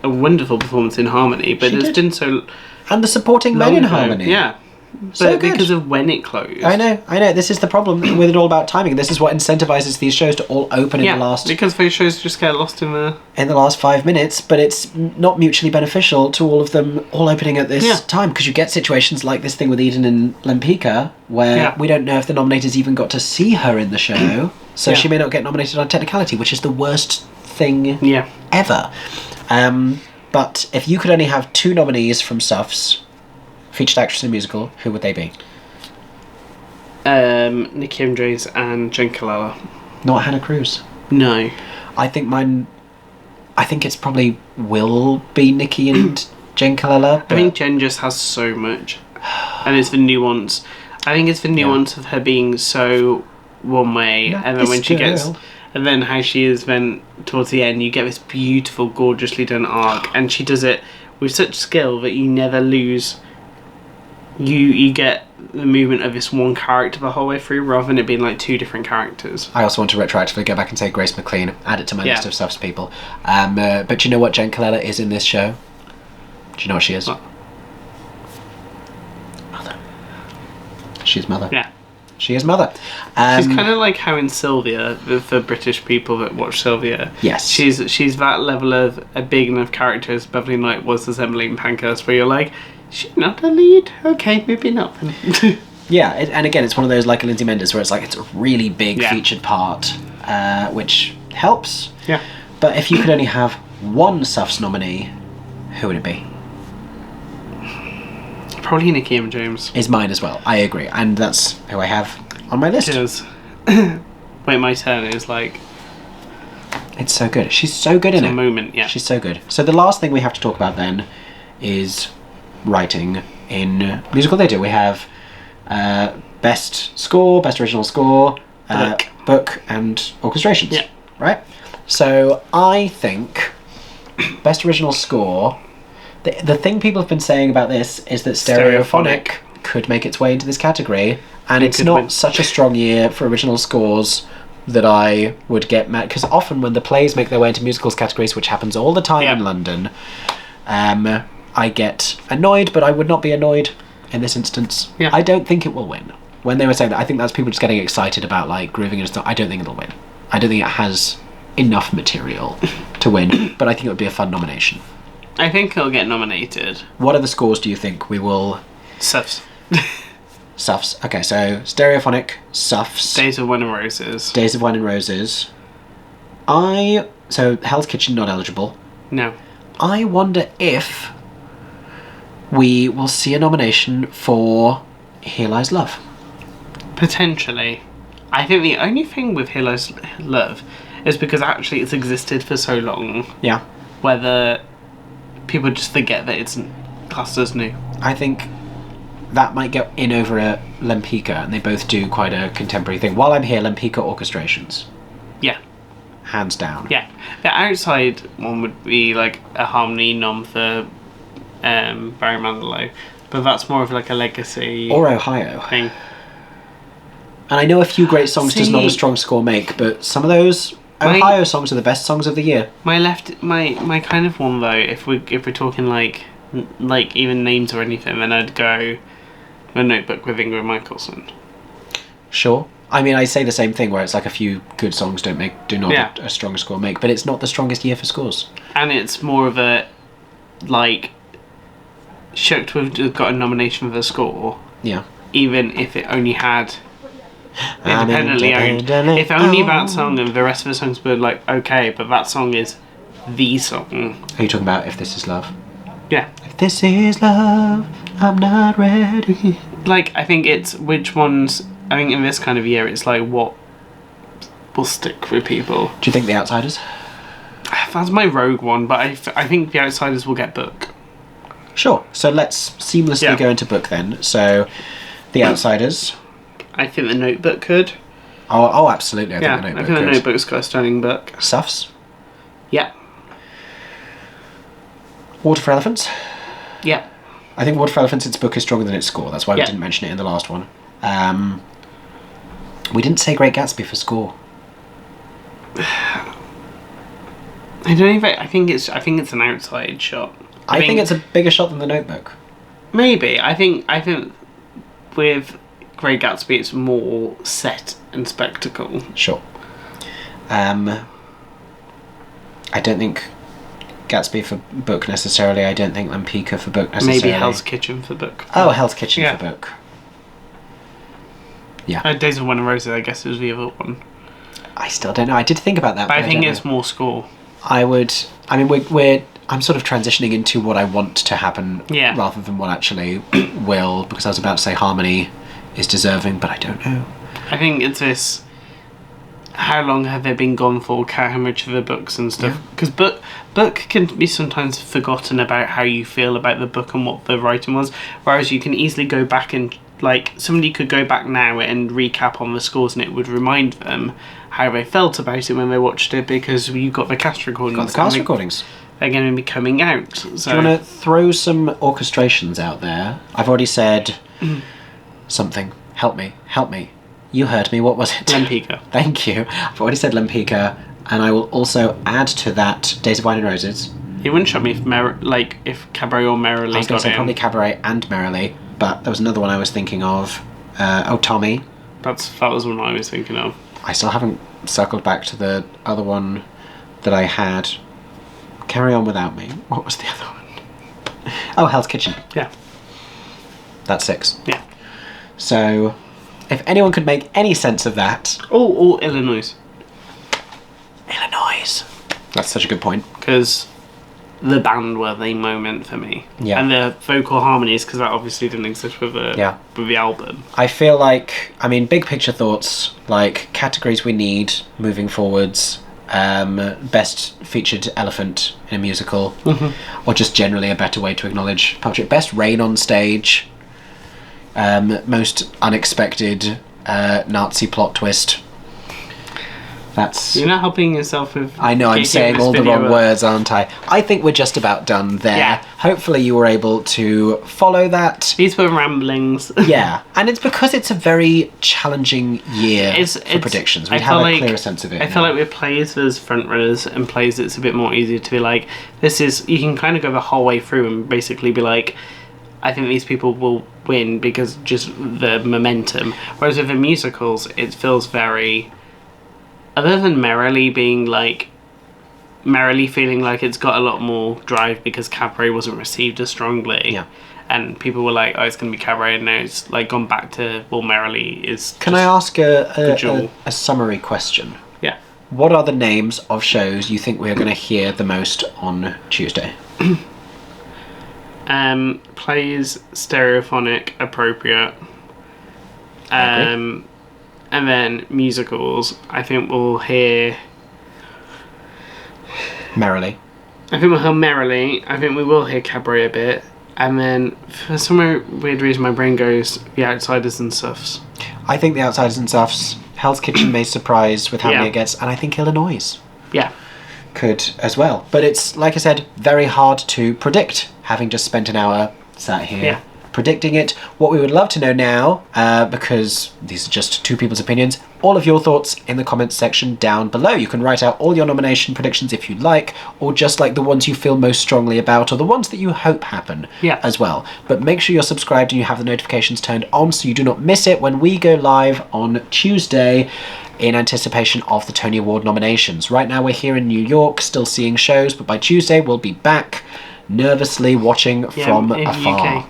a wonderful performance in Harmony, but it's been so... And the supporting men in Harmony. Yeah. But So good. because of when it closed. I know. This is the problem with it all about timing. This is what incentivizes these shows to all open in the last... because those shows just get lost in the... in the last 5 minutes, but it's not mutually beneficial to all of them all opening at this time, because you get situations like this thing with Eden and Lempicka, where we don't know if the nominators even got to see her in the show, so she may not get nominated on technicality, which is the worst thing ever. But if you could only have 2 nominees from Suffs, featured actress in a musical, who would they be? Nikki M. James and Jen Colella. Not Hannah Cruz. No. I think it's probably will be Nikki and Jen Colella. I think Jen just has so much. And it's the nuance. I think it's the nuance of her being so one way, and then when she gets... And then how she is then, towards the end, you get this beautiful, gorgeously done arc, and she does it with such skill that you never lose... You get the movement of this one character the whole way through, rather than it being like 2 different characters. I also want to retroactively go back and say Grace McLean, add it to my list of Suffs people. But you know what Jen Colella is in this show? Do you know what she is? What? Mother. She's Mother. Yeah. She is Mother. She's kind of like how in Sylvia, for British people that watch Sylvia. Yes. She's that level of a big enough character as Beverly Knight was as Emily Pankhurst, where you're like, she's not a lead? Okay, maybe not then. Yeah, and again, it's one of those like a Lindsay Mendes where it's like it's a really big featured part, which helps. Yeah. But if you could only have 1 Suffs nominee, who would it be? Probably Nikki M. James. Is mine as well. I agree, and that's who I have on my list. It is. Wait, my turn is like... It's so good. She's so good in it. It's a moment, yeah. She's so good. So the last thing we have to talk about then is writing in musical theatre. We have best score, best original score, book and orchestrations. Yeah. Right? So I think best original score. The thing people have been saying about this is that stereophonic could make its way into this category, and it's not such a strong year for original scores that I would get mad, because often when the plays make their way into musicals categories, which happens all the time in London, I get annoyed, but I would not be annoyed in this instance. Yeah. I don't think it will win. When they were saying that, I think that's people just getting excited about like grooving and stuff. I don't think it'll win. I don't think it has enough material to win, but I think it would be a fun nomination. I think it'll get nominated. What other scores do you think we will... Suffs. Suffs. Okay, so stereophonic, Suffs. Days of Wine and Roses. Days of Wine and Roses. So Hell's Kitchen not eligible. No. I wonder if we will see a nomination for Here Lies Love. Potentially. I think the only thing with Here Lies Love is because actually it's existed for so long. Yeah. Whether people just forget that it's classed as new. I think that might get in over a Lempicka, and they both do quite a contemporary thing. While I'm here, Lempicka orchestrations. Yeah. Hands down. Yeah. The outside one would be like a harmony nom for Barry Manilow, but that's more of like a legacy Or Ohio. thing. And I know a few great songs does not a strong score make, but some of those Ohio songs are the best songs of the year. My kind of one though, if we're talking like even names or anything, then I'd go The Notebook with Ingrid Michaelson. Sure. I mean, I say the same thing where it's like a few good songs do not a strong score make, but it's not the strongest year for scores. And it's more of a like shocked to have got a nomination for the score. Yeah. Even if it only had independently owned. If only that song and the rest of the songs were like okay, but that song is the song. Are you talking about If This Is Love? Yeah. If this is love, I'm not ready. Like, I think it's which ones. I think in this kind of year, it's like what will stick with people. Do you think The Outsiders? That's my rogue one, but I think The Outsiders will get book. Sure. So let's seamlessly go into book then. So, The Outsiders. I think The Notebook could. Oh, absolutely. I think The Notebook could. The Notebook's got a stunning book. Suffs. Yeah. Water for Elephants. Yeah. I think Water for Elephants, its book is stronger than its score. That's why we didn't mention it in the last one. We didn't say Great Gatsby for score. I don't know if I think it's an outside shot. I think it's a bigger shot than The Notebook. Maybe. I think with Great Gatsby it's more set and spectacle. Sure. I don't think Gatsby for book necessarily. I don't think Lempicka for book necessarily. Maybe Hell's Kitchen for book. Oh, Hell's Kitchen for book. Yeah. Days of Wine and Roses, I guess, is the other one. I still don't know. I did think about that. But I think it's more score. I'm sort of transitioning into what I want to happen rather than what actually will, because I was about to say harmony is deserving, but I don't know. I think it's this, how long have they been gone for, how much of the books and stuff, because book can be sometimes forgotten about how you feel about the book and what the writing was, whereas you can easily go back and like somebody could go back now and recap on the scores and it would remind them how they felt about it when they watched it, because you got the cast recordings. They're going to be coming out. So. Do you want to throw some orchestrations out there? I've already said something. Help me. You heard me. What was it? Lempicka. Thank you. I've already said Lempicka, and I will also add to that Days of Wine and Roses. It wouldn't shock me if Cabaret or Merrily I was going to say probably Cabaret and Merrily, but there was another one I was thinking of. Tommy. That was one I was thinking of. I still haven't circled back to the other one that I had. Carry On Without Me. What was the other one? Oh, Hell's Kitchen. Yeah. That's 6. Yeah. So, if anyone could make any sense of that... Oh, Illinois. That's such a good point. Because the band were the moment for me. Yeah. And the vocal harmonies, because that obviously didn't exist with the album. I feel like, big picture thoughts, like categories we need moving forwards, best featured elephant in a musical, or just generally a better way to acknowledge puppetry. Best rain on stage, most unexpected Nazi plot twist. That's... You're not helping yourself with... I know, I'm saying all the wrong words, aren't I? I think we're just about done there. Yeah. Hopefully you were able to follow that. These were ramblings. Yeah, and it's because it's a very challenging year for predictions. We have a clearer sense of it. I feel like with plays, there's front runners, and plays it's a bit more easier to be like, this is... You can kind of go the whole way through and basically be like, I think these people will win because just the momentum. Whereas with the musicals, it feels very... Other than Merrily being like... Merrily feeling like it's got a lot more drive because Cabaret wasn't received as strongly. Yeah. And people were like, oh, it's going to be Cabaret, and now it's like gone back to, well, Merrily is... Can I ask a summary question? Yeah. What are the names of shows you think we're going to hear the most on Tuesday? Plays, stereophonic, appropriate. And then musicals, I think we'll hear... Merrily. I think we'll hear Merrily. I think we will hear Cabaret a bit. And then, for some weird reason, my brain goes The Outsiders and Suffs. I think The Outsiders and Suffs. Hell's Kitchen may surprise with how many it gets. And I think Illinois could as well. But it's, like I said, very hard to predict, having just spent an hour sat here predicting it. What we would love to know now, because these are just two people's opinions, all of your thoughts in the comments section down below. You can write out all your nomination predictions if you'd like, or just like the ones you feel most strongly about, or the ones that you hope happen as well. But make sure you're subscribed and you have the notifications turned on so you do not miss it when we go live on Tuesday in anticipation of the Tony Award nominations. Right now we're here in New York, still seeing shows, but by Tuesday we'll be back nervously watching from afar. UK.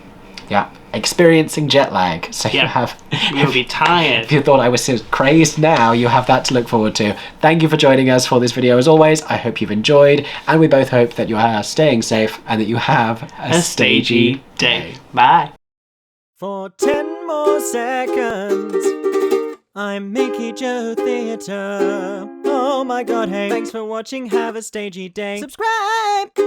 Yeah, experiencing jet lag. So you have... You'll be tired. If you thought I was so crazed now, you have that to look forward to. Thank you for joining us for this video as always. I hope you've enjoyed, and we both hope that you are staying safe and that you have a stagey day. Bye. For 10 more seconds, I'm Mickey Joe Theatre. Oh my god, hey. Thanks for watching, have a stagey day. Subscribe!